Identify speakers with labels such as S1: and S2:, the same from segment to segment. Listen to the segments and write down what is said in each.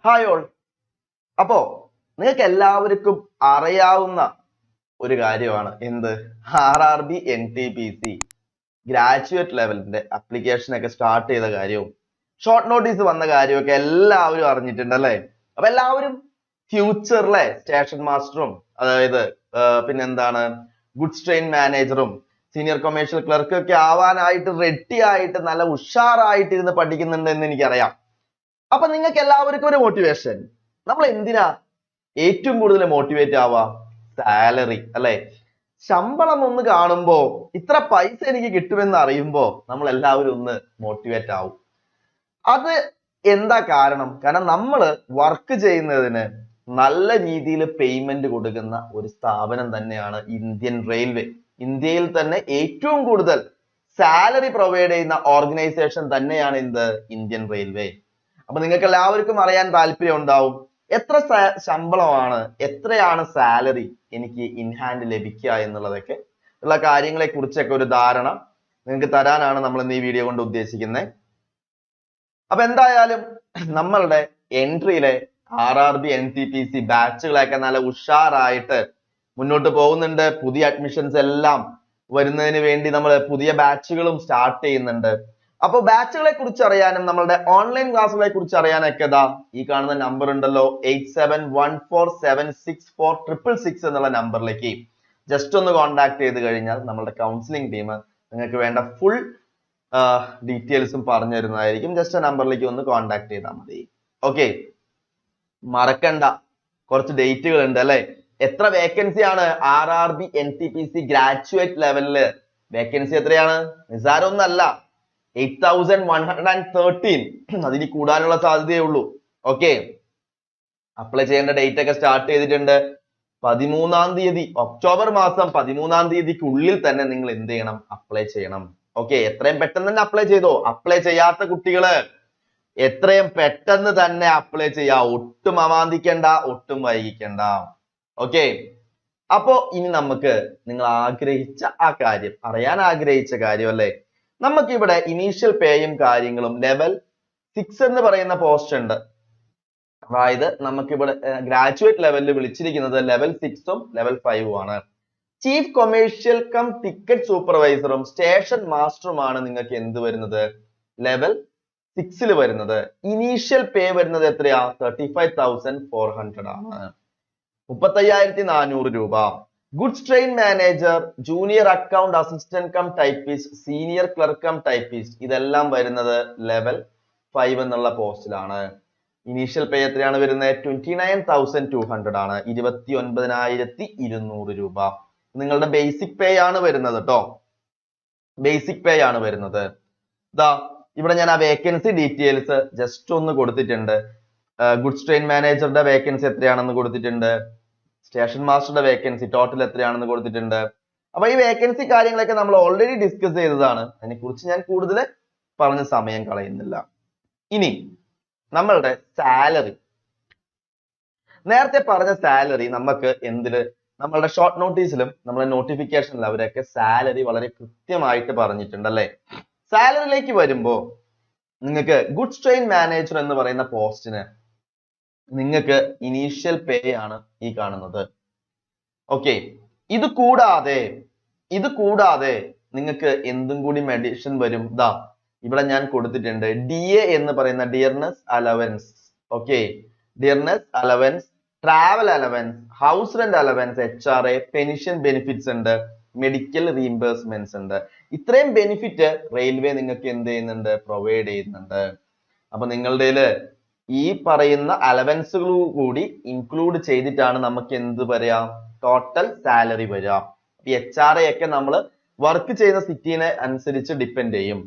S1: Hi all. അപ്പോ നിങ്ങൾക്ക് എല്ലാവർക്കും അറിയാവുന്ന ഒരു കാര്യമാണ് എന്ത് RRB NTPC ഗ്രാജുവേറ്റ് ലെവലിന്റെ അപ്ലിക്കേഷൻ ഒക്കെ സ്റ്റാർട്ട് ചെയ്ത കാര്യവും ഷോർട്ട് നോട്ടീസ് വന്ന കാര്യമൊക്കെ എല്ലാവരും അറിഞ്ഞിട്ടുണ്ട് അല്ലേ? അപ്പൊ എല്ലാവരും ഫ്യൂച്ചറിലെ സ്റ്റേഷൻ മാസ്റ്ററും അതായത് പിന്നെന്താണ് ഗുഡ്സ് ട്രെയിൻ മാനേജറും സീനിയർ കൊമേഴ്ഷ്യൽ ക്ലർക്ക് ഒക്കെ ആവാനായിട്ട് റെഡി ആയിട്ട് നല്ല ഉഷാറായിട്ട് ഇരുന്ന് പഠിക്കുന്നുണ്ട് എന്ന് എനിക്കറിയാം. അപ്പൊ നിങ്ങൾക്ക് എല്ലാവർക്കും ഒരു മോട്ടിവേഷൻ, നമ്മൾ എന്തിനാ ഏറ്റവും കൂടുതൽ മോട്ടിവേറ്റ് ആവാ? സാലറി അല്ലെ? ശമ്പളം ഒന്ന് കാണുമ്പോ ഇത്ര പൈസ എനിക്ക് കിട്ടുമെന്ന് അറിയുമ്പോ നമ്മൾ എല്ലാവരും ഒന്ന് മോട്ടിവേറ്റ് ആവും. അത് എന്താ കാരണം? കാരണം നമ്മൾ വർക്ക് ചെയ്യുന്നതിന് നല്ല രീതിയിൽ പേയ്മെന്റ് കൊടുക്കുന്ന ഒരു സ്ഥാപനം തന്നെയാണ് ഇന്ത്യൻ റെയിൽവേ. ഇന്ത്യയിൽ തന്നെ ഏറ്റവും കൂടുതൽ സാലറി പ്രൊവൈഡ് ചെയ്യുന്ന ഓർഗനൈസേഷൻ തന്നെയാണ് എന്ത്? Indian railway. അപ്പൊ നിങ്ങൾക്ക് എല്ലാവർക്കും അറിയാൻ താല്പര്യം ഉണ്ടാവും, എത്ര ശമ്പളമാണ്, എത്രയാണ് സാലറി എനിക്ക് ഇൻ ഹാൻഡ് ലഭിക്കുക എന്നുള്ളതൊക്കെ ഉള്ള കാര്യങ്ങളെ കുറിച്ചൊക്കെ ഒരു ധാരണ നിങ്ങൾക്ക് തരാനാണ് നമ്മൾ ഇന്ന് ഈ വീഡിയോ കൊണ്ട് ഉദ്ദേശിക്കുന്നത്. അപ്പൊ എന്തായാലും നമ്മളുടെ എൻട്രിയിലെ RRB NTPC ബാച്ചുകളൊക്കെ നല്ല ഉഷാറായിട്ട് മുന്നോട്ട് പോകുന്നുണ്ട്. പുതിയ അഡ്മിഷൻസ് എല്ലാം വരുന്നതിന് വേണ്ടി നമ്മൾ പുതിയ ബാച്ചുകളും സ്റ്റാർട്ട് ചെയ്യുന്നുണ്ട്. അപ്പൊ ബാച്ചുകളെ കുറിച്ച് അറിയാനും നമ്മളുടെ ഓൺലൈൻ ക്ലാസ്സുകളെ കുറിച്ച് അറിയാനൊക്കെ ഈ കാണുന്ന നമ്പർ ഉണ്ടല്ലോ 8714764666 എന്നുള്ള നമ്പറിലേക്ക് ജസ്റ്റ് ഒന്ന് കോൺടാക്ട് ചെയ്ത് കഴിഞ്ഞാൽ നമ്മളുടെ കൗൺസിലിംഗ് ടീം നിങ്ങൾക്ക് വേണ്ട ഫുൾ ഡീറ്റെയിൽസും പറഞ്ഞു തരുന്നതായിരിക്കും. ജസ്റ്റ് ആ നമ്പറിലേക്ക് ഒന്ന് കോൺടാക്ട് ചെയ്താൽ മതി. ഓക്കെ, മറക്കണ്ട, കുറച്ച് ഡേറ്റുകൾ ഉണ്ട് അല്ലെ? എത്ര വേക്കൻസി ആണ് RRB NTPC ഗ്രാജുവേറ്റ് ലെവലില്? വേക്കൻസി എത്രയാണ്? നിസാരമൊന്നല്ല, 8113. അതിന് കൂടാനുള്ള സാധ്യതയേ ഉള്ളൂ. ഓക്കെ, അപ്ലൈ ചെയ്യേണ്ട ഡേറ്റ് ഒക്കെ സ്റ്റാർട്ട് ചെയ്തിട്ടുണ്ട്. 13-ാം തീയതി, ഒക്ടോബർ മാസം 13-ാം തീയതിക്കുള്ളിൽ തന്നെ നിങ്ങൾ എന്ത് ചെയ്യണം? അപ്ലൈ ചെയ്യണം. ഓക്കെ, എത്രയും പെട്ടെന്ന് തന്നെ അപ്ലൈ ചെയ്തോ. അപ്ലൈ ചെയ്യാത്ത കുട്ടികള് എത്രയും പെട്ടെന്ന് തന്നെ അപ്ലൈ ചെയ്യാ. ഒട്ടും അമാന്തിക്കണ്ട, ഒട്ടും വൈകിക്കണ്ട. ഓക്കെ, അപ്പോ ഇനി നമുക്ക് നിങ്ങൾ ആഗ്രഹിച്ച ആ കാര്യം, അറിയാൻ ആഗ്രഹിച്ച കാര്യം അല്ലെ? നമുക്ക് ഇവിടെ ഇനീഷ്യൽ പേയും കാര്യങ്ങളും ലെവൽ 6 എന്ന് പറയുന്ന പോസ്റ്റ് ഉണ്ട്. അതായത് നമുക്കിവിടെ ഗ്രാജുവേറ്റ് ലെവലിൽ വിളിച്ചിരിക്കുന്നത് ലെവൽ 6ഉം ലെവൽ 5ഉം ആണ്. ചീഫ് കൊമേഴ്ഷ്യൽ കം ടിക്കറ്റ് സൂപ്പർവൈസറും സ്റ്റേഷൻ മാസ്റ്ററുമാണ് നിങ്ങൾക്ക് എന്ത് വരുന്നത്? ലെവൽ 6ൽ വരുന്നത്. ഇനീഷ്യൽ പേ വരുന്നത് എത്രയാ? 35,400 ആണ്, 35,400 രൂപ. Goods train manager, junior account assistant cum typist, senior clerk cum typist, ഇതെല്ലാം വരുന്നത് ലെവൽ 5 എന്നുള്ള പോസ്റ്റിലാണ്. ഇനീഷ്യൽ പേ എത്രയാണ് വരുന്നത്? 29,200 ആണ്, 29,200 രൂപ. നിങ്ങളുടെ ബേസിക് പേ ആണ് വരുന്നത് കേട്ടോ, ബേസിക് പേ ആണ് വരുന്നത്. ഇവിടെ ഞാൻ ആ വേക്കൻസി ഡീറ്റെയിൽസ് ജസ്റ്റ് ഒന്ന് കൊടുത്തിട്ടുണ്ട്. ഗുഡ്സ് ട്രെയിൻ മാനേജറുടെ വേക്കൻസി എത്രയാണെന്ന് കൊടുത്തിട്ടുണ്ട്. സ്റ്റേഷൻ മാസ്റ്ററുടെ വേക്കൻസി ടോട്ടൽ എത്രയാണെന്ന് കൊടുത്തിട്ടുണ്ട്. അപ്പൊ ഈ വേക്കൻസി കാര്യങ്ങളൊക്കെ നമ്മൾ ഓൾറെഡി ഡിസ്കസ് ചെയ്തതാണ്. അതിനെക്കുറിച്ച് ഞാൻ കൂടുതൽ പറഞ്ഞ സമയം കളയുന്നില്ല. ഇനി നമ്മളുടെ സാലറി, നേരത്തെ പറഞ്ഞ സാലറി നമുക്ക് എന്തില്, നമ്മളുടെ ഷോർട്ട് നോട്ടീസിലും നമ്മളെ നോട്ടിഫിക്കേഷനിലും അവരൊക്കെ സാലറി വളരെ കൃത്യമായിട്ട് പറഞ്ഞിട്ടുണ്ട് അല്ലെ? സാലറിയിലേക്ക് വരുമ്പോ നിങ്ങൾക്ക് ഗുഡ്സ് ട്രെയിൻ മാനേജർ എന്ന് പറയുന്ന പോസ്റ്റിന് നിങ്ങൾക്ക് ഇനീഷ്യൽ പേ ആണ് ഈ കാണുന്നത്. ഓക്കെ, ഇത് കൂടാതെ നിങ്ങൾക്ക് എന്തും കൂടി മെഡിഷൻ വരും. ഇവിടെ ഞാൻ കൊടുത്തിട്ടുണ്ട് DA എന്ന് പറയുന്ന dearness allowance. Okay, dearness allowance, travel allowance, house rent allowance, HRA, pension benefits ഉണ്ട്, മെഡിക്കൽ റീഇംബേഴ്സ്മെന്റ്സ് ഉണ്ട്. ഇത്രയും ബെനിഫിറ്റ് റെയിൽവേ നിങ്ങൾക്ക് എന്ത് ചെയ്യുന്നുണ്ട്? പ്രൊവൈഡ് ചെയ്യുന്നുണ്ട്. അപ്പൊ നിങ്ങളുടെ ഈ പറയുന്ന അലവൻസുകൾ കൂടി ഇൻക്ലൂഡ് ചെയ്തിട്ടാണ് നമുക്ക് എന്ത് പറയാം? ടോട്ടൽ സാലറി വരാം. HRA ഒക്കെ നമ്മൾ വർക്ക് ചെയ്യുന്ന സിറ്റിനെ അനുസരിച്ച് ഡിപ്പെൻഡ് ചെയ്യും.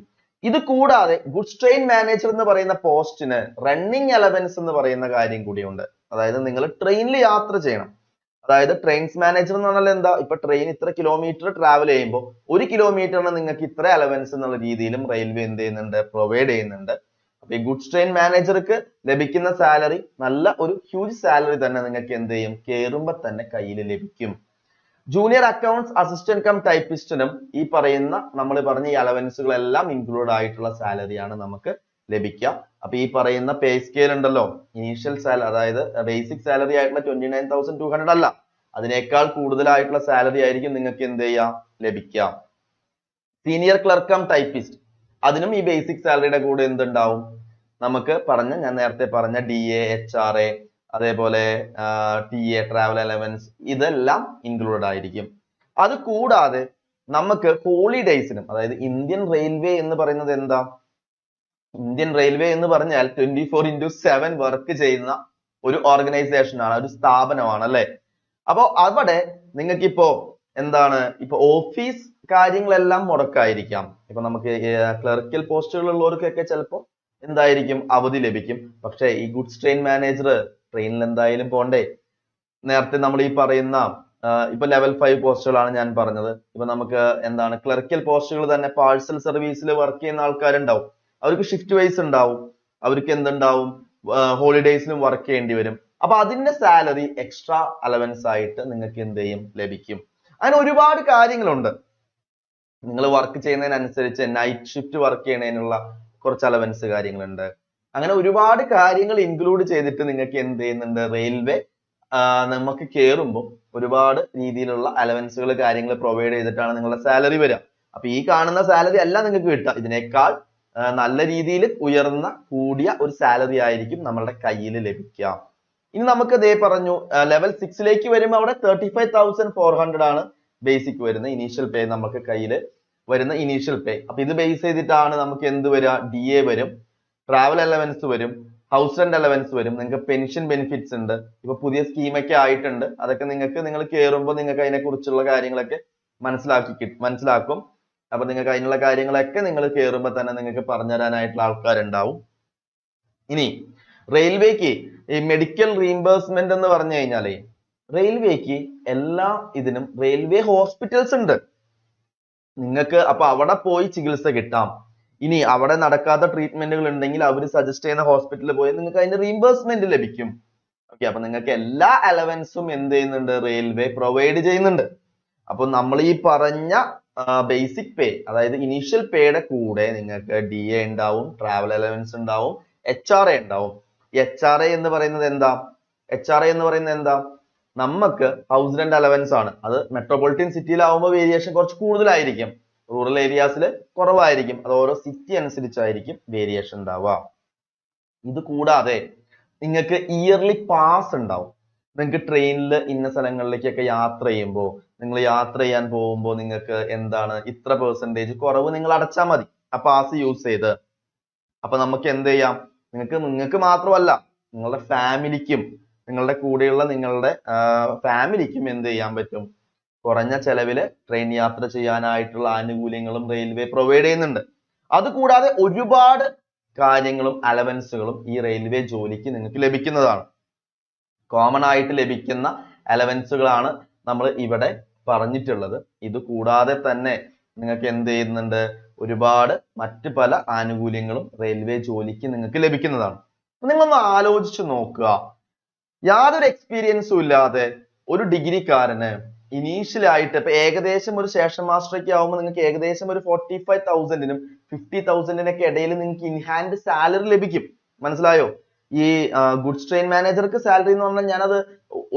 S1: ഇത് കൂടാതെ ഗുഡ്സ് ട്രെയിൻ മാനേജർ എന്ന് പറയുന്ന പോസ്റ്റിന് റണ്ണിങ് അലവൻസ് എന്ന് പറയുന്ന കാര്യം കൂടിയുണ്ട്. അതായത് നിങ്ങൾ ട്രെയിനിൽ യാത്ര ചെയ്യണം. അതായത് ട്രെയിൻസ് മാനേജർ എന്ന് പറഞ്ഞാൽ എന്താ? ഇപ്പൊ ട്രെയിൻ ഇത്ര കിലോമീറ്റർ ട്രാവൽ ചെയ്യുമ്പോൾ 1 കിലോമീറ്ററിന് നിങ്ങൾക്ക് ഇത്ര അലവൻസ് എന്നുള്ള രീതിയിലും റെയിൽവേ എന്ത് ചെയ്യുന്നുണ്ട്? പ്രൊവൈഡ് ചെയ്യുന്നുണ്ട്. അപ്പൊ ഈ ഗുഡ്സ് ട്രെയിൻ മാനേജർക്ക് ലഭിക്കുന്ന സാലറി നല്ല ഒരു ഹ്യൂജ് സാലറി തന്നെ നിങ്ങൾക്ക് എന്ത് ചെയ്യും? കേറുമ്പോ തന്നെ കയ്യിൽ ലഭിക്കും. ജൂനിയർ അക്കൗണ്ട്സ് അസിസ്റ്റന്റ് കം ടൈപ്പിസ്റ്റിനും ഈ പറയുന്ന നമ്മൾ പറഞ്ഞ ഈ അലവൻസുകളെല്ലാം ഇൻക്ലൂഡ് ആയിട്ടുള്ള സാലറിയാണ് നമുക്ക് ലഭിക്കാം. അപ്പൊ ഈ പറയുന്ന പേ സ്കെയിൽ ഉണ്ടല്ലോ, ഇനീഷ്യൽ സാലറി അതായത് ബേസിക് സാലറി ആയിട്ടുള്ള 29,200 അല്ല, അതിനേക്കാൾ കൂടുതലായിട്ടുള്ള സാലറി ആയിരിക്കും നിങ്ങൾക്ക് എന്ത് ചെയ്യാം ലഭിക്കാം. സീനിയർ ക്ലർക്ക് കം ടൈപ്പിസ്റ്റ്, അതിനും ഈ ബേസിക് സാലറിയുടെ കൂടെ എന്തുണ്ടാവും, നമുക്ക് ഞാൻ നേരത്തെ പറഞ്ഞ DA, HRA, അതേപോലെ TA, ട്രാവൽ അലവൻസ്, ഇതെല്ലാം ഇൻക്ലൂഡഡ് ആയിരിക്കും. അത് കൂടാതെ നമുക്ക് ഹോളിഡേയ്സിനും, അതായത് ഇന്ത്യൻ റെയിൽവേ എന്ന് പറയുന്നത് എന്താ, ഇന്ത്യൻ റെയിൽവേ എന്ന് പറഞ്ഞാൽ 24/7 വർക്ക് ചെയ്യുന്ന ഒരു ഓർഗനൈസേഷൻ ആണ്, ഒരു സ്ഥാപനമാണ് അല്ലെ. അപ്പോ അവിടെ നിങ്ങൾക്കിപ്പോ എന്താണ്, ഇപ്പൊ ഓഫീസ് കാര്യങ്ങളെല്ലാം മുടക്കായിരിക്കാം. ഇപ്പൊ നമുക്ക് ക്ലർക്കൽ പോസ്റ്റുകൾ ഉള്ളവർക്കൊക്കെ ചിലപ്പോൾ എന്തായിരിക്കും അവധി ലഭിക്കും. പക്ഷെ ഈ ഗുഡ്സ് ട്രെയിൻ മാനേജർ ട്രെയിനിൽ എന്തായാലും പോണ്ടേ. നേരത്തെ നമ്മൾ ഈ പറയുന്ന ഇപ്പൊ ലെവൽ 5 പോസ്റ്റുകളാണ് ഞാൻ പറഞ്ഞത്. ഇപ്പൊ നമുക്ക് എന്താണ് ക്ലർക്കൽ പോസ്റ്റുകൾ തന്നെ പാഴ്സൽ സർവീസിൽ വർക്ക് ചെയ്യുന്ന ആൾക്കാരുണ്ടാവും, അവർക്ക് ഷിഫ്റ്റ് വൈസ് ഉണ്ടാവും, അവർക്ക് എന്തുണ്ടാവും ഹോളിഡേയ്സിലും വർക്ക് ചെയ്യേണ്ടി വരും. അപ്പൊ അതിന്റെ സാലറി എക്സ്ട്രാ അലവൻസ് ആയിട്ട് നിങ്ങൾക്ക് എന്ത് ചെയ്യും ലഭിക്കും. അങ്ങനെ ഒരുപാട് കാര്യങ്ങളുണ്ട്. നിങ്ങൾ വർക്ക് ചെയ്യുന്നതിനനുസരിച്ച് നൈറ്റ് ഷിഫ്റ്റ് വർക്ക് ചെയ്യുന്നതിനുള്ള കുറച്ച് അലവൻസ് കാര്യങ്ങളുണ്ട്. അങ്ങനെ ഒരുപാട് കാര്യങ്ങൾ ഇൻക്ലൂഡ് ചെയ്തിട്ട് നിങ്ങൾക്ക് എന്ത് ചെയ്യുന്നുണ്ട്, റെയിൽവേ നമുക്ക് കയറുമ്പോൾ ഒരുപാട് രീതിയിലുള്ള അലവൻസുകൾ കാര്യങ്ങൾ പ്രൊവൈഡ് ചെയ്തിട്ടാണ് നിങ്ങളുടെ സാലറി വരിക. അപ്പൊ ഈ കാണുന്ന സാലറി അല്ല നിങ്ങൾക്ക് കിട്ടുക, ഇതിനേക്കാൾ നല്ല രീതിയിൽ ഉയർന്ന കൂടിയ ഒരു സാലറി ആയിരിക്കും നമ്മളുടെ കയ്യിൽ ലഭിക്കുക. ഇനി നമുക്ക് ഇതേ പറഞ്ഞു ലെവൽ 6ലേക്ക് വരുമ്പോൾ അവിടെ 35,400 ആണ് ബേസിക് വരുന്ന ഇനീഷ്യൽ പേ, നമുക്ക് കയ്യിൽ വരുന്ന ഇനീഷ്യൽ പേ. അപ്പൊ ഇത് ബേസ് ചെയ്തിട്ടാണ് നമുക്ക് എന്ത് വരിക, DA വരും, ട്രാവൽ അലവൻസ് വരും, ഹൗസ് റെന്റ് അലവൻസ് വരും, നിങ്ങൾക്ക് പെൻഷൻ ബെനിഫിറ്റ്സ് ഉണ്ട്. ഇപ്പൊ പുതിയ സ്കീമൊക്കെ ആയിട്ടുണ്ട്, അതൊക്കെ നിങ്ങൾ കയറുമ്പോൾ നിങ്ങൾക്ക് അതിനെ കുറിച്ചുള്ള കാര്യങ്ങളൊക്കെ മനസ്സിലാക്കും. അപ്പൊ നിങ്ങൾക്ക് അതിനുള്ള കാര്യങ്ങളൊക്കെ നിങ്ങൾ കയറുമ്പോൾ തന്നെ നിങ്ങൾക്ക് പറഞ്ഞു തരാനായിട്ടുള്ള ആൾക്കാരുണ്ടാവും. ഇനി റെയിൽവേക്ക് ഈ മെഡിക്കൽ റീഇംബേഴ്സ്മെന്റ് എന്ന് പറഞ്ഞു കഴിഞ്ഞാലേ, റെയിൽവേക്ക് എല്ലാ ഇതിനും റെയിൽവേ ഹോസ്പിറ്റൽസ് ഉണ്ട് നിങ്ങൾക്ക്. അപ്പൊ അവിടെ പോയി ചികിത്സ കിട്ടാം. ഇനി അവിടെ നടക്കാത്ത ട്രീറ്റ്മെന്റുകൾ ഉണ്ടെങ്കിൽ അവർ സജസ്റ്റ് ചെയ്യുന്ന ഹോസ്പിറ്റലിൽ പോയി നിങ്ങൾക്ക് അതിന്റെ റീഇംബേഴ്സ്മെന്റ് ലഭിക്കും. ഓക്കെ, അപ്പൊ നിങ്ങൾക്ക് എല്ലാ അലവൻസും എന്ത് ചെയ്യുന്നുണ്ട്, റെയിൽവേ പ്രൊവൈഡ് ചെയ്യുന്നുണ്ട്. അപ്പൊ നമ്മൾ ഈ പറഞ്ഞ ബേസിക് പേ, അതായത് ഇനീഷ്യൽ പേയുടെ കൂടെ നിങ്ങൾക്ക് DA ഉണ്ടാവും, ട്രാവൽ അലവൻസ് ഉണ്ടാവും, HRA ഉണ്ടാവും. HRA എന്ന് പറയുന്നത് എന്താ, നമുക്ക് ഹൗസ് റെന്റ് അലവൻസ് ആണ്. അത് മെട്രോപൊളിറ്റൻ സിറ്റിയിലാവുമ്പോൾ വേരിയേഷൻ കുറച്ച് കൂടുതലായിരിക്കും, റൂറൽ ഏരിയാസിൽ കുറവായിരിക്കും. അത് ഓരോ സിറ്റി അനുസരിച്ചായിരിക്കും വേരിയേഷൻ ഉണ്ടാവുക. ഇത് കൂടാതെ നിങ്ങൾക്ക് ഇയർലി പാസ് ഉണ്ടാവും. നിങ്ങൾക്ക് ട്രെയിനിൽ ഇന്ന സ്ഥലങ്ങളിലേക്കൊക്കെ യാത്ര ചെയ്യുമ്പോൾ, നിങ്ങൾ യാത്ര ചെയ്യാൻ പോകുമ്പോൾ നിങ്ങൾക്ക് എന്താണ് ഇത്ര % കുറവ് നിങ്ങൾ അടച്ചാൽ മതി ആ പാസ് യൂസ് ചെയ്ത്. അപ്പൊ നമുക്ക് എന്ത് ചെയ്യാം, നിങ്ങൾക്ക് മാത്രമല്ല നിങ്ങളുടെ ഫാമിലിക്കും, നിങ്ങളുടെ കൂടെയുള്ള നിങ്ങളുടെ ഫാമിലിക്കും എന്ത് ചെയ്യാൻ പറ്റും, കുറഞ്ഞ ചെലവില് ട്രെയിൻ യാത്ര ചെയ്യാനായിട്ടുള്ള ആനുകൂല്യങ്ങളും റെയിൽവേ പ്രൊവൈഡ് ചെയ്യുന്നുണ്ട്. അതുകൂടാതെ ഒരുപാട് കാര്യങ്ങളും അലവൻസുകളും ഈ റെയിൽവേ ജോലിക്ക് നിങ്ങൾക്ക് ലഭിക്കുന്നതാണ്. കോമൺ ആയിട്ട് ലഭിക്കുന്ന അലവൻസുകളാണ് നമ്മൾ ഇവിടെ പറഞ്ഞിട്ടുള്ളത്. ഇത് കൂടാതെ തന്നെ നിങ്ങൾക്ക് എന്ത് ചെയ്യുന്നുണ്ട്, ഒരുപാട് മറ്റു പല ആനുകൂല്യങ്ങളും റെയിൽവേ ജോലിക്ക് നിങ്ങൾക്ക് ലഭിക്കുന്നതാണ്. നിങ്ങളൊന്ന് ആലോചിച്ച് നോക്കുക, യാതൊരു എക്സ്പീരിയൻസും ഇല്ലാതെ ഒരു ഡിഗ്രിക്കാരന് ഇനീഷ്യൽ ആയിട്ട് ഇപ്പൊ ഏകദേശം ഒരു സ്റ്റേഷൻ മാസ്റ്റർ ഒക്കെ ആവുമ്പോൾ നിങ്ങൾക്ക് ഏകദേശം ഒരു 45,000-നും 50,000-നൊക്കെ ഇടയിൽ നിങ്ങൾക്ക് ഇൻഹാൻഡ് സാലറി ലഭിക്കും. മനസ്സിലായോ? ഈ ഗുഡ്സ് ട്രെയിൻ മാനേജർക്ക് സാലറി എന്ന് പറഞ്ഞാൽ ഞാനത്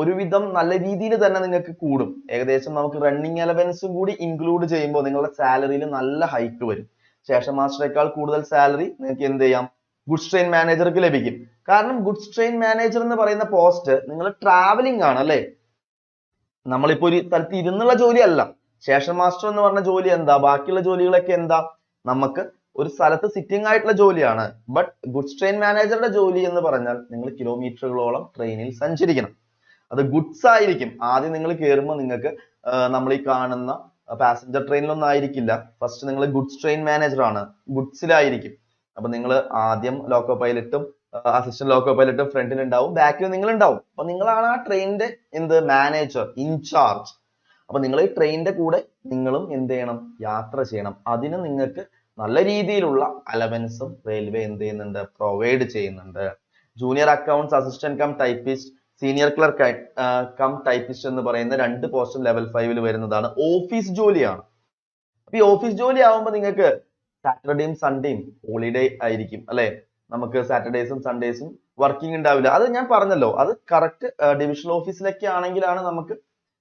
S1: ഒരുവിധം നല്ല രീതിയിൽ തന്നെ നിങ്ങൾക്ക് കൂടും. ഏകദേശം നമുക്ക് റണ്ണിങ് അലവൻസും കൂടി ഇൻക്ലൂഡ് ചെയ്യുമ്പോൾ നിങ്ങളുടെ സാലറിയിൽ നല്ല ഹൈക്ക് വരും. സ്റ്റേഷൻ മാസ്റ്ററേക്കാൾ കൂടുതൽ സാലറി നിങ്ങൾക്ക് എന്ത് ചെയ്യാം, ഗുഡ്സ് ട്രെയിൻ മാനേജർക്ക് ലഭിക്കും. കാരണം ഗുഡ്സ് ട്രെയിൻ മാനേജർ എന്ന് പറയുന്ന പോസ്റ്റ് നിങ്ങൾ ട്രാവലിംഗ് ആണ് അല്ലെ, നമ്മളിപ്പോ ഒരു സ്ഥലത്ത് ഇരുന്നുള്ള ജോലി അല്ല. സ്റ്റേഷൻ മാസ്റ്റർ എന്ന് പറഞ്ഞ ജോലി എന്താ, ബാക്കിയുള്ള ജോലികളൊക്കെ എന്താ, നമുക്ക് ഒരു സ്ഥലത്ത് സിറ്റിംഗ് ആയിട്ടുള്ള ജോലിയാണ്. ബട്ട് ഗുഡ്സ് ട്രെയിൻ മാനേജറുടെ ജോലി എന്ന് പറഞ്ഞാൽ നിങ്ങൾ കിലോമീറ്ററുകളോളം ട്രെയിനിൽ സഞ്ചരിക്കണം. അത് ഗുഡ്സ് ആയിരിക്കും. ആദ്യം നിങ്ങൾ കയറുമ്പോൾ നിങ്ങൾക്ക് നമ്മൾ ഈ കാണുന്ന പാസഞ്ചർ ട്രെയിനിലൊന്നും ആയിരിക്കില്ല. ഫസ്റ്റ് നിങ്ങൾ ഗുഡ്സ് ട്രെയിൻ മാനേജർ ആണ്, ഗുഡ്സിലായിരിക്കും. അപ്പൊ നിങ്ങൾ ആദ്യം ലോക്കോ പൈലറ്റും അസിസ്റ്റന്റ് ലോക്കോ പൈലറ്റും ഫ്രണ്ടിൽ ഉണ്ടാവും, ബാക്കിൽ നിങ്ങൾ ഉണ്ടാവും. അപ്പൊ നിങ്ങളാണ് ആ ട്രെയിനിന്റെ മാനേജർ, ഇൻചാർജ്. അപ്പൊ നിങ്ങൾ ഈ ട്രെയിനിന്റെ കൂടെ നിങ്ങളും എന്ത് ചെയ്യണം, യാത്ര ചെയ്യണം. അതിന് നിങ്ങൾക്ക് നല്ല രീതിയിലുള്ള അലവൻസും റെയിൽവേ എന്ത് ചെയ്യുന്നുണ്ട്, പ്രൊവൈഡ് ചെയ്യുന്നുണ്ട്. Junior accounts assistant cum typist, senior clerk cum typist എന്ന് പറയുന്ന 2 പോസ്റ്റും ലെവൽ 5 വരുന്നതാണ്. ഓഫീസ് ജോലിയാണ്. അപ്പൊ ഈ ഓഫീസ് ജോലി ആവുമ്പോൾ നിങ്ങൾക്ക് സാറ്റർഡേയും സൺഡേയും ഹോളിഡേ ആയിരിക്കും അല്ലെ. നമുക്ക് സാറ്റർഡേസും സൺഡേസും വർക്കിംഗ് ഉണ്ടാവില്ല. അത് ഞാൻ പറഞ്ഞല്ലോ, അത് കറക്റ്റ് ഡിവിഷണൽ ഓഫീസിലൊക്കെ ആണെങ്കിലാണ് നമുക്ക്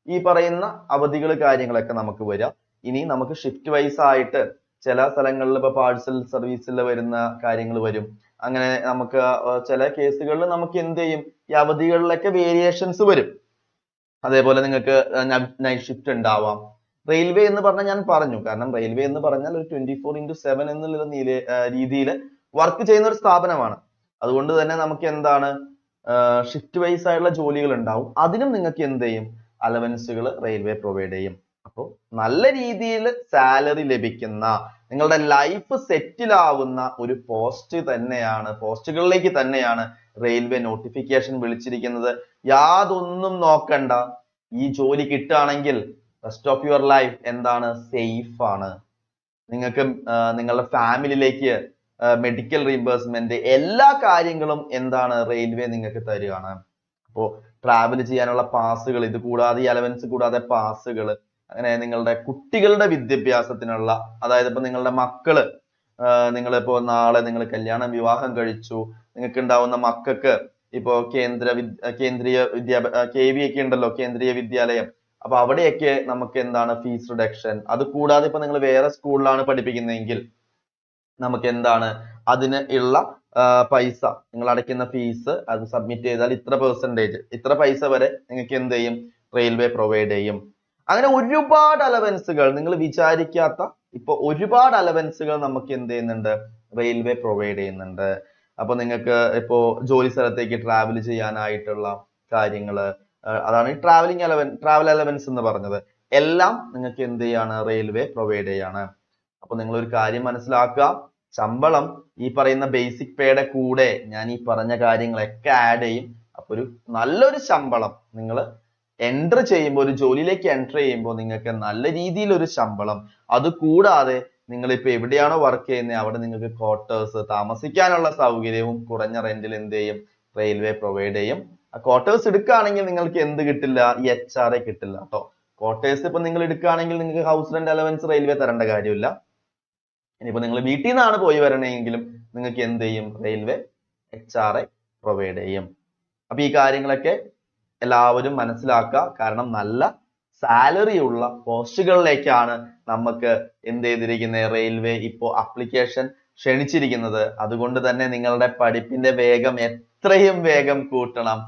S1: ഈ പറയുന്ന അവധികൾ കാര്യങ്ങളൊക്കെ നമുക്ക് വരിക. ഇനി നമുക്ക് ഷിഫ്റ്റ് വൈസ് ആയിട്ട് ചില സ്ഥലങ്ങളിൽ ഇപ്പൊ പാഴ്സൽ സർവീസിൽ വരുന്ന കാര്യങ്ങൾ വരും. അങ്ങനെ നമുക്ക് ചില കേസുകളിൽ നമുക്ക് എന്ത് ചെയ്യും, ഈ അവധികളിലൊക്കെ വേരിയേഷൻസ് വരും. അതേപോലെ നിങ്ങൾക്ക് നൈറ്റ് ഷിഫ്റ്റ് ഉണ്ടാവാം. റെയിൽവേ എന്ന് പറഞ്ഞാൽ ഞാൻ പറഞ്ഞു, കാരണം റെയിൽവേ എന്ന് പറഞ്ഞാൽ ഒരു 24/7 എന്നുള്ള രീതിയിൽ വർക്ക് ചെയ്യുന്ന ഒരു സ്ഥാപനമാണ്. അതുകൊണ്ട് തന്നെ നമുക്ക് എന്താണ് ഷിഫ്റ്റ് വൈസ് ആയിട്ടുള്ള ജോലികൾ ഉണ്ടാവും. അതിനും നിങ്ങൾക്ക് എന്ത് ചെയ്യും, അലവൻസുകൾ റെയിൽവേ പ്രൊവൈഡ് ചെയ്യും. അപ്പോൾ നല്ല രീതിയിൽ സാലറി ലഭിക്കുന്ന, നിങ്ങളുടെ ലൈഫ് സെറ്റിൽ ആവുന്ന ഒരു പോസ്റ്റുകളിലേക്ക് തന്നെയാണ് റെയിൽവേ നോട്ടിഫിക്കേഷൻ വിളിച്ചിരിക്കുന്നത്. യാതൊന്നും നോക്കണ്ട, ഈ ജോലി കിട്ടുകയാണെങ്കിൽ റെസ്റ്റ് ഓഫ് യുവർ ലൈഫ് എന്താണ്, സേഫ് ആണ്. നിങ്ങൾക്ക് നിങ്ങളുടെ ഫാമിലിയിലേക്ക് മെഡിക്കൽ റീംബേഴ്സ്മെന്റ് എല്ലാ കാര്യങ്ങളും എന്താണ് റെയിൽവേ നിങ്ങൾക്ക് തരികയാണ്. അപ്പോൾ ട്രാവൽ ചെയ്യാനുള്ള പാസുകൾ, ഇത് കൂടാതെ ഈ അലവൻസ് കൂടാതെ പാസുകൾ, അങ്ങനെ നിങ്ങളുടെ കുട്ടികളുടെ വിദ്യാഭ്യാസത്തിനുള്ള, അതായത് ഇപ്പൊ നിങ്ങളുടെ മക്കള്, നിങ്ങളിപ്പോ നാളെ നിങ്ങൾ കല്യാണം വിവാഹം കഴിച്ചു, നിങ്ങൾക്ക് ഉണ്ടാവുന്ന മക്കൾക്ക് ഇപ്പോ കേന്ദ്രീയ KV ഒക്കെ ഉണ്ടല്ലോ, കേന്ദ്രീയ വിദ്യാലയം. അപ്പൊ അവിടെയൊക്കെ നമുക്ക് എന്താണ് ഫീസ് റിഡക്ഷൻ. അത് കൂടാതെ ഇപ്പൊ നിങ്ങൾ വേറെ സ്കൂളിലാണ് പഠിപ്പിക്കുന്നതെങ്കിൽ നമുക്ക് എന്താണ് അതിന് ഉള്ള പൈസ, നിങ്ങൾ അടയ്ക്കുന്ന ഫീസ് അത് സബ്മിറ്റ് ചെയ്താൽ ഇത്ര പൈസ വരെ നിങ്ങൾക്ക് എന്ത് ചെയ്യും, റെയിൽവേ പ്രൊവൈഡ് ചെയ്യും. അങ്ങനെ ഒരുപാട് അലവൻസുകൾ, നിങ്ങൾ വിചാരിക്കാത്ത ഇപ്പൊ ഒരുപാട് അലവൻസുകൾ നമുക്ക് എന്ത് ചെയ്യുന്നുണ്ട്, റെയിൽവേ പ്രൊവൈഡ് ചെയ്യുന്നുണ്ട്. അപ്പൊ നിങ്ങൾക്ക് ഇപ്പോ ജോലി സ്ഥലത്തേക്ക് ട്രാവൽ ചെയ്യാനായിട്ടുള്ള കാര്യങ്ങള്, അതാണ് ഈ ട്രാവൽ അലവൻസ് എന്ന് പറഞ്ഞത്. എല്ലാം നിങ്ങൾക്ക് എന്ത് ചെയ്യാണ്, റെയിൽവേ പ്രൊവൈഡ് ചെയ്യാണ്. അപ്പൊ നിങ്ങൾ ഒരു കാര്യം മനസ്സിലാക്കുക, ശമ്പളം ഈ പറയുന്ന ബേസിക് പേയുടെ കൂടെ ഞാൻ ഈ പറഞ്ഞ കാര്യങ്ങളൊക്കെ ആഡ് ചെയ്യും. അപ്പൊ ഒരു നല്ലൊരു ശമ്പളം നിങ്ങൾ എൻറ്റർ ചെയ്യുമ്പോൾ, ഒരു ജോലിയിലേക്ക് എൻറ്റർ ചെയ്യുമ്പോൾ നിങ്ങൾക്ക് നല്ല രീതിയിൽ ഒരു ശമ്പളം, അത് കൂടാതെ നിങ്ങൾ ഇപ്പൊ എവിടെയാണോ വർക്ക് ചെയ്യുന്നത് അവിടെ നിങ്ങൾക്ക് ക്വാർട്ടേഴ്സ്, താമസിക്കാനുള്ള സൗകര്യവും കുറഞ്ഞ റെന്റിൽ എന്ത് ചെയ്യും, റെയിൽവേ പ്രൊവൈഡ് ചെയ്യും. ആ ക്വാർട്ടേഴ്സ് എടുക്കുകയാണെങ്കിൽ നിങ്ങൾക്ക് എന്ത് കിട്ടില്ല, ഈ HRA കിട്ടില്ല കേട്ടോ. ക്വാർട്ടേഴ്സ് ഇപ്പൊ നിങ്ങൾ എടുക്കുകയാണെങ്കിൽ നിങ്ങൾക്ക് ഹൗസ് റെന്റ് അലവൻസ് റെയിൽവേ തരേണ്ട കാര്യമില്ല. ഇനിയിപ്പോ നിങ്ങൾ വീട്ടിൽ നിന്നാണ് പോയി വരണമെങ്കിലും നിങ്ങൾക്ക് എന്ത് ചെയ്യും, റെയിൽവേ HRA പ്രൊവൈഡ് ചെയ്യും. അപ്പൊ ഈ കാര്യങ്ങളൊക്കെ എല്ലാവരും മനസ്സിലാക്കുക. കാരണം നല്ല സാലറി ഉള്ള പോസ്റ്റുകളിലേക്കാണ് നമുക്ക് എന്ത് ചെയ്തിരിക്കുന്നത്, റെയിൽവേ ഇപ്പോ അപ്ലിക്കേഷൻ ക്ഷണിച്ചിരിക്കുന്നത്. അതുകൊണ്ട് തന്നെ നിങ്ങളുടെ പഠിപ്പിന്റെ വേഗം എത്രയും വേഗം കൂട്ടണം,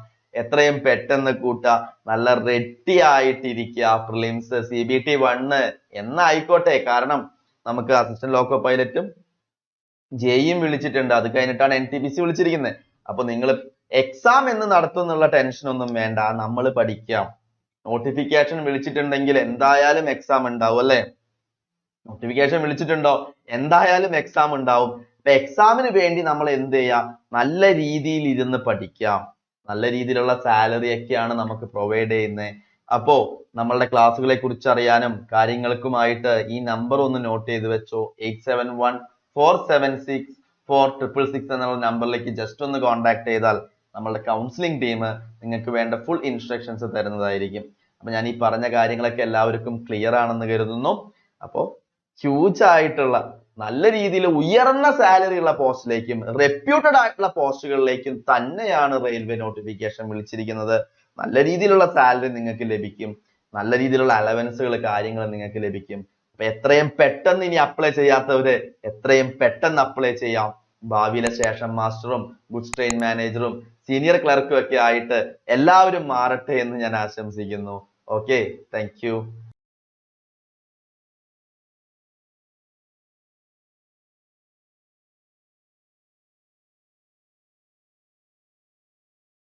S1: എത്രയും പെട്ടെന്ന് കൂട്ടുക. നല്ല റെഡി ആയിട്ടിരിക്കുക. പ്രിലിംസ് CBT 1 എന്നായിക്കോട്ടെ, കാരണം നമുക്ക് അസിസ്റ്റന്റ് ലോക്കോ പൈലറ്റും ജെയും വിളിച്ചിട്ടുണ്ട്. അത് കഴിഞ്ഞിട്ടാണ് NTPC വിളിച്ചിരിക്കുന്നത്. അപ്പൊ നിങ്ങൾ എക്സാം എന്ന് നടത്തുന്നുള്ള ടെൻഷൻ ഒന്നും വേണ്ട, നമ്മൾ പഠിക്കാം. നോട്ടിഫിക്കേഷൻ വിളിച്ചിട്ടുണ്ടെങ്കിൽ എന്തായാലും എക്സാം ഉണ്ടാവും അല്ലെ. നോട്ടിഫിക്കേഷൻ വിളിച്ചിട്ടുണ്ടോ, എന്തായാലും എക്സാം ഉണ്ടാവും. അപ്പൊ എക്സാമിന് വേണ്ടി നമ്മൾ എന്ത് ചെയ്യാം, നല്ല രീതിയിൽ ഇരുന്ന് പഠിക്കാം. നല്ല രീതിയിലുള്ള സാലറി ഒക്കെയാണ് നമുക്ക് പ്രൊവൈഡ് ചെയ്യുന്നത്. അപ്പോ നമ്മളുടെ ക്ലാസ്സുകളെ കുറിച്ച് അറിയാനും കാര്യങ്ങൾക്കുമായിട്ട് ഈ നമ്പർ ഒന്ന് നോട്ട് ചെയ്ത് വെച്ചോ. 8714764666 എന്നുള്ള നമ്പറിലേക്ക് ജസ്റ്റ് ഒന്ന് കോൺടാക്ട് ചെയ്താൽ നമ്മളുടെ കൗൺസിലിംഗ് ടീം നിങ്ങൾക്ക് വേണ്ട ഫുൾ ഇൻസ്ട്രക്ഷൻസ് തരുന്നതായിരിക്കും. അപ്പൊ ഞാൻ ഈ പറഞ്ഞ കാര്യങ്ങളൊക്കെ എല്ലാവർക്കും ക്ലിയർ ആണെന്ന് കരുതുന്നു. അപ്പോ ഹ്യൂജ് ആയിട്ടുള്ള നല്ല രീതിയിൽ ഉയർന്ന സാലറി ഉള്ള പോസ്റ്റിലേക്കും റെപ്യൂട്ടഡ് ആയിട്ടുള്ള പോസ്റ്റുകളിലേക്കും തന്നെയാണ് റെയിൽവേ നോട്ടിഫിക്കേഷൻ വിളിച്ചിരിക്കുന്നത്. നല്ല രീതിയിലുള്ള സാലറി നിങ്ങൾക്ക് ലഭിക്കും, നല്ല രീതിയിലുള്ള അലവൻസുകൾ കാര്യങ്ങൾ നിങ്ങൾക്ക് ലഭിക്കും. അപ്പൊ എത്രയും പെട്ടെന്ന് ഇനി അപ്ലൈ ചെയ്യാത്തവര് എത്രയും പെട്ടെന്ന് അപ്ലൈ ചെയ്യാം. ഭാവിയിലെ സ്റ്റേഷൻ മാസ്റ്ററും ഗുഡ്സ് ട്രെയിൻ മാനേജറും സീനിയർ ക്ലർക്കും ഒക്കെ ആയിട്ട് എല്ലാവരും മാറട്ടെ എന്ന് ഞാൻ ആശംസിക്കുന്നു. Okay, thank you.